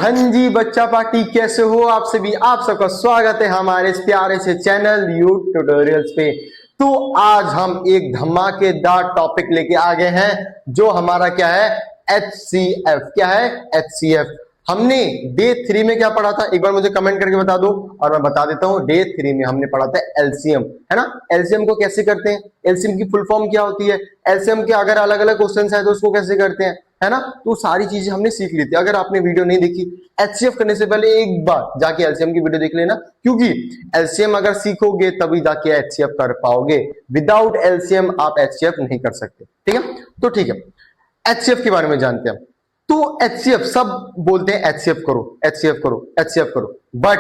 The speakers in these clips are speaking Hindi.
हाँ जी बच्चा पार्टी, कैसे हो आप सभी। आप सबका स्वागत है हमारे इस प्यारे से चैनल यू ट्यूटोरियल्स पे। तो आज हम एक धमाकेदार टॉपिक लेके आ गए हैं जो हमारा क्या है, HCF। क्या है? HCF। हमने डे 3 में क्या पढ़ा था, एक बार मुझे कमेंट करके बता दो और मैं बता देता हूं। डे 3 में हमने पढ़ा था एलसीएम, है ना। एलसीएम को कैसे करते हैं, एलसीएम की फुल फॉर्म क्या होती है, एलसीएम के अगर अलग अलग क्वेश्चन है तो उसको कैसे करते हैं, है ना। तो सारी चीजें हमने सीख ली थी। अगर आपने वीडियो नहीं देखी, एचसीएफ करने से पहले एक बार जाके एलसीएम की वीडियो देख लेना, क्योंकि एलसीएम अगर सीखोगे तभी जाके एचसीएफ कर पाओगे। विदाउट एलसीएम आप एचसीएफ नहीं कर सकते, ठीक है। तो ठीक है, एचसीएफ के बारे में जानते हैं। तो एचसीएफ सब बोलते हैं एचसीएफ करो, एचसीएफ करो, एचसीएफ करो, बट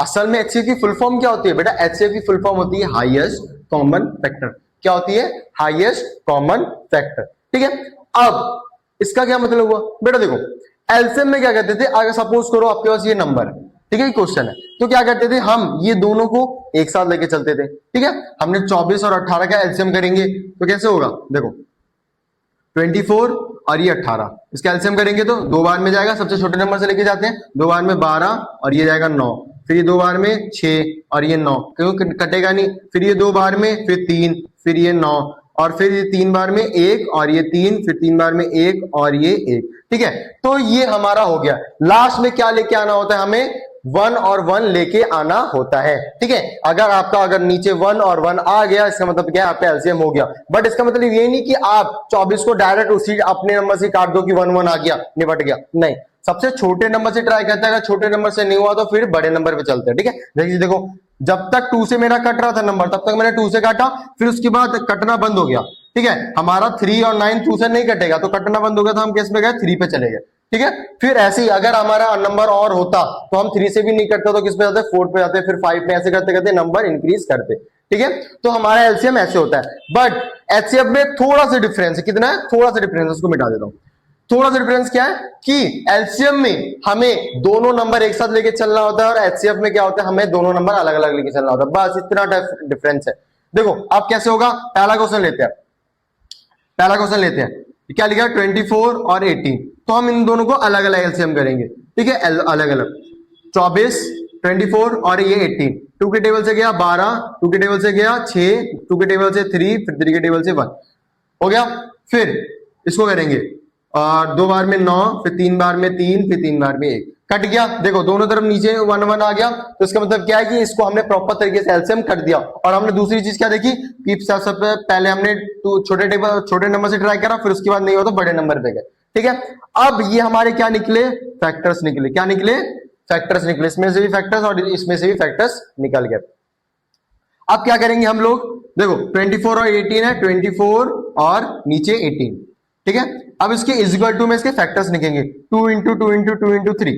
असल में एचसीएफ की फुल फॉर्म क्या होती है बेटा? एचसीएफ की फुल फॉर्म होती है हाईएस्ट कॉमन फैक्टर। क्या होती है? हाईएस्ट कॉमन फैक्टर, ठीक है। अब इसका क्या मतलब हुआ बेटा? देखो, एलसीएम में क्या कहते थे, अगर सपोज करो आपके पास ये नंबर है, ठीक है, क्वेश्चन है, तो क्या करते थे हम, ये दोनों को एक साथ लेके चलते थे, ठीक है। हमने 24 और 18 का एलसीएम करेंगे तो कैसे होगा, देखो 24 और ये 18, इसका एलसीएम करेंगे तो दो बार में जाएगा, सबसे छोटे नंबर से लेके जाते हैं, दो बार में 12 और ये जाएगा 9, फिर ये दो बार में 6 और ये 9, क्यों कटेगा नहीं, फिर ये दो बार में, फिर 3, फिर ये 9, और फिर ये 3 बार में 1 और ये 3, फिर 3 बार में 1 और ये 1, ठीक है। तो ये हमारा हो गया। लास्ट में क्या लेके आना होता है हमें? 1 और 1 लेके आना होता है, ठीक है। अगर नीचे 1 और 1 आ गया, इसका मतलब क्या है, आपका एलसीएम हो गया। बट इसका मतलब ये नहीं कि आप 24 को डायरेक्ट उसी अपने नंबर से काट दो कि 1 1 आ गया, निपट गया, नहीं। सबसे छोटे नंबर से ट्राई करते हैं, अगर छोटे नंबर से नहीं हुआ तो फिर बड़े नंबर पे चलते हैं, ठीक है। देखिए देखो, जब तक 2 से मेरा कट रहा था नंबर, तब तक मैंने 2 से काटा, फिर उसके बाद कटना बंद हो गया, ठीक है। हमारा 3 और 9 2 से नहीं कटेगा, तो कटना बंद हो गया, तो हम किस पे गए, 3 पे चले गए, ठीक है। फिर ऐसे ही अगर हमारा नंबर और होता तो हम 3 से भी नहीं करते, तो किस पे जाते, 4 पे जाते, फिर 5 में, ऐसे करते करते नंबर इंक्रीज करते, ठीक है। तो हमारा एलसीएम ऐसे होता है। बट एचसीएफ में थोड़ा सा डिफरेंस है, कितना है, थोड़ा सा डिफरेंस, उसको मिटा देता हूं। थोड़ा सा डिफरेंस क्या है कि एलसीएम में हमें दोनों नंबर एक साथ लेके चलना होता है, और एचसीएफ में क्या होता है, हमें दोनों नंबर अलग अलग लेके चलना होता है, बस इतना डिफरेंस है। देखो अब कैसे होगा, पहला क्वेश्चन लेते हैं, क्या लिखा है, 24 और 18, तो हम इन दोनों को अलग अलग एलसीएम करेंगे, ठीक है, अलग अलग। 24, 24 और ये 18, 2 के टेबल से गया 12, 2 के टेबल से गया 6, 2 के टेबल से 3, फिर 3 के टेबल से 1 हो गया। फिर इसको करेंगे और 2 बार में 9, फिर 3 बार में 3, फिर 3 बार में 1, कट गया। देखो दोनों तरफ नीचे 1 1 आ गया, तो इसका मतलब क्या है कि इसको हमने प्रॉपर तरीके से एलसीएम कर दिया। और हमने दूसरी चीज क्या देखी कि सबसे पहले हमने छोटे नंबर से ट्राई करा, फिर उसके बाद नहीं हुआ तो बड़े नंबर पे गए, ठीक है। अब ये हमारे क्या निकले, फैक्टर्स निकले। क्या निकले? फैक्टर्स निकले। इसमें से भी फैक्टर्स और इसमें से भी फैक्टर्स निकल गए। अब क्या करेंगे हम लोग, देखो 24 और 18 है, 24 और नीचे 18, ठीक है। अब इसके इक्वल टू में इसके फैक्टर्स निकलेंगे, 2 into 2 into 2 into 3,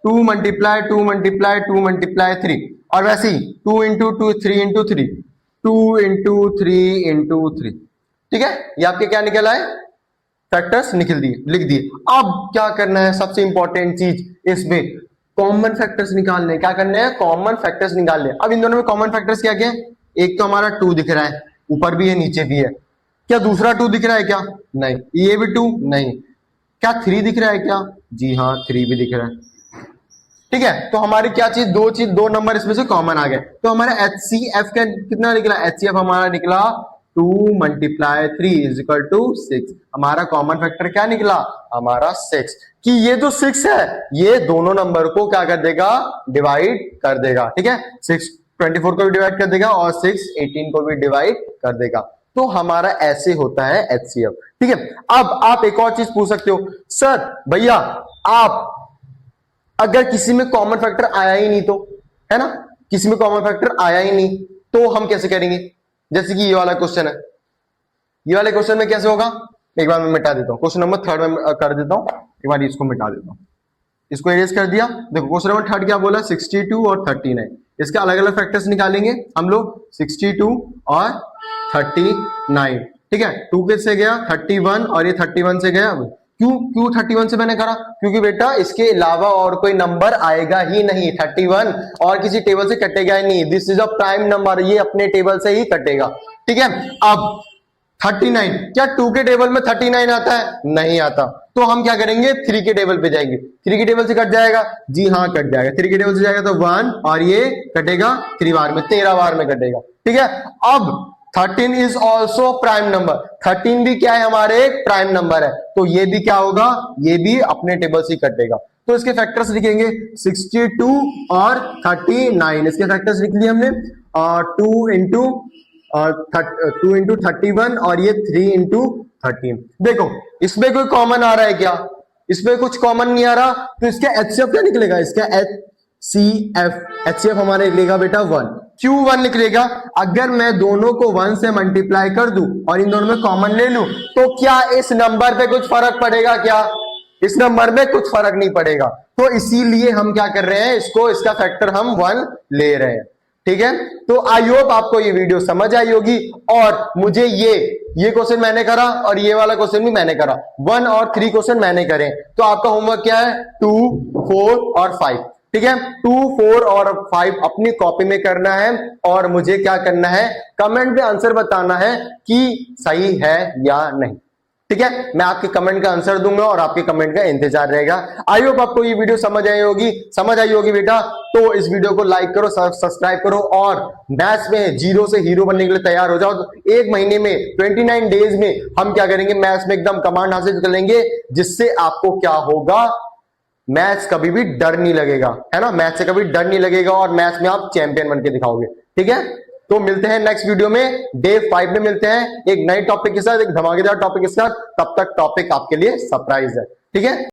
2 multiply 2 multiply 2 multiply 3, और वैसे ही 2 इंटू 2 3 इंटू 3, 2 इंटू 3 इंटू 3, ठीक है। ये आपके क्या निकल आए, फैक्टर्स निकल दिए, लिख दिए। अब क्या करना है, सबसे इंपॉर्टेंट चीज इसमें कॉमन फैक्टर्स निकालने हैं। क्या करने हैं, कॉमन फैक्टर्स निकालने हैं। अब इन दोनों में कॉमन फैक्टर्स क्या क्या है, एक तो हमारा 2 दिख रहा है, ऊपर भी है नीचे भी है, क्या दूसरा 2 दिख रहा है क्या, नहीं। ये भी 2 नहीं। क्या 3 दिख रहा है क्या, जी हाँ 3 भी दिख रहा है, ठीक है। तो हमारी क्या चीज, दो नंबर इसमें से कॉमन आ गए। तो हमारा एचसीएफ का कितना निकला, एचसीएफ हमारा निकला 2 मल्टीप्लाई 3 इज इक्वल टू 6। हमारा कॉमन फैक्टर क्या निकला, हमारा 6, कि ये जो 6 है ये दोनों नंबर को क्या कर देगा, डिवाइड कर देगा, ठीक है। 6 24 को भी डिवाइड कर देगा और 6 18 को भी डिवाइड कर देगा। तो हमारा ऐसे होता है एचसीएफ, ठीक है। अब आप एक और चीज पूछ सकते हो, सर भैया आप अगर किसी में कॉमन फैक्टर आया ही नहीं तो, है ना, किसी में कॉमन फैक्टर आया ही नहीं तो हम कैसे करेंगे। जैसे कि ये वाला क्वेश्चन है, ये वाले क्वेश्चन में कैसे होगा, एक बार मैं मिटा देता हूं, क्वेश्चन नंबर 3 में कर देता हूं, एक बार इसको मिटा देता हूं, इसको इरेज कर दिया। देखो क्वेश्चन नंबर 3 क्या बोला, 62 और 39, इसके अलग अलग फैक्टर्स निकालेंगे हम लोग, 62 और 39, ठीक है। 2 के से गया 31 और ये 31 से गया, क्यों 31 से मैंने करा, क्योंकि बेटा इसके अलावा और कोई नंबर आएगा ही नहीं, 31 और किसी टेबल से कटेगा ही नहीं, this is a prime number, ये अपने टेबल से ही कटेगा, ठीक है। अब 39। क्या 2 के टेबल में 39 आता है? नहीं आता। तो हम क्या करेंगे, 3 के टेबल पे जाएंगे। 3 के टेबल से कट जाएगा, जी हाँ कट जाएगा। 3 के टेबल से जाएगा तो 1 और ये कटेगा 3 बार में, 13 बार में कटेगा। ठीक है, अब 13 इज ऑल्सो प्राइम नंबर। 13 भी क्या है, हमारे एक प्राइम नंबर है, तो ये भी क्या होगा, ये भी अपने टेबल से कटेगा। तो इसके फैक्टर्स लिखेंगे 62 और 39। इसके फैक्टर्स लिख लिए हमने, 2 इंटू 31 और ये 3 इंटू 13। देखो इसमें कोई कॉमन आ रहा है क्या? इसमें कुछ कॉमन नहीं आ रहा, तो इसका एचसीएफ क्या निकलेगा, इसका एचसीएफ हमारा निकलेगा बेटा 1। क्यों 1 निकलेगा? अगर मैं दोनों को 1 से मल्टीप्लाई कर दूं और इन दोनों में कॉमन ले लूं, तो क्या इस नंबर पे कुछ फर्क पड़ेगा? क्या इस नंबर में कुछ फर्क नहीं पड़ेगा। तो इसीलिए हम क्या कर रहे हैं, इसको, इसका फैक्टर हम 1 ले रहे हैं। ठीक है, तो आई होप आपको ये वीडियो समझ आई होगी। और मुझे ये क्वेश्चन मैंने करा और ये वाला क्वेश्चन भी मैंने करा, 1 और 3 क्वेश्चन मैंने करे। तो आपका होमवर्क क्या है, 2, 4 और 5। ठीक है, 2, 4 और 5 अपनी कॉपी में करना है और मुझे क्या करना है, कमेंट में आंसर बताना है कि सही है या नहीं। ठीक है, मैं आपके कमेंट का आंसर दूंगा और आपके कमेंट का इंतजार रहेगा। आई होप आपको ये वीडियो समझ आई होगी बेटा। तो इस वीडियो को लाइक करो, सब्सक्राइब करो और मैथ्स में जीरो से हीरो बनने के लिए तैयार हो जाओ। तो एक महीने में 29 डेज में हम क्या करेंगे, मैथ्स में एकदम कमांड हासिल कर लेंगे, जिससे आपको क्या होगा, मैथ्स कभी भी डर नहीं लगेगा, है ना, मैथ्स से कभी डर नहीं लगेगा और मैथ्स में आप चैंपियन बन के दिखाओगे। ठीक है, तो मिलते हैं नेक्स्ट वीडियो में, डे 5 में मिलते हैं एक नए टॉपिक के साथ, एक धमाकेदार टॉपिक के साथ। तब तक टॉपिक आपके लिए सरप्राइज है। ठीक है।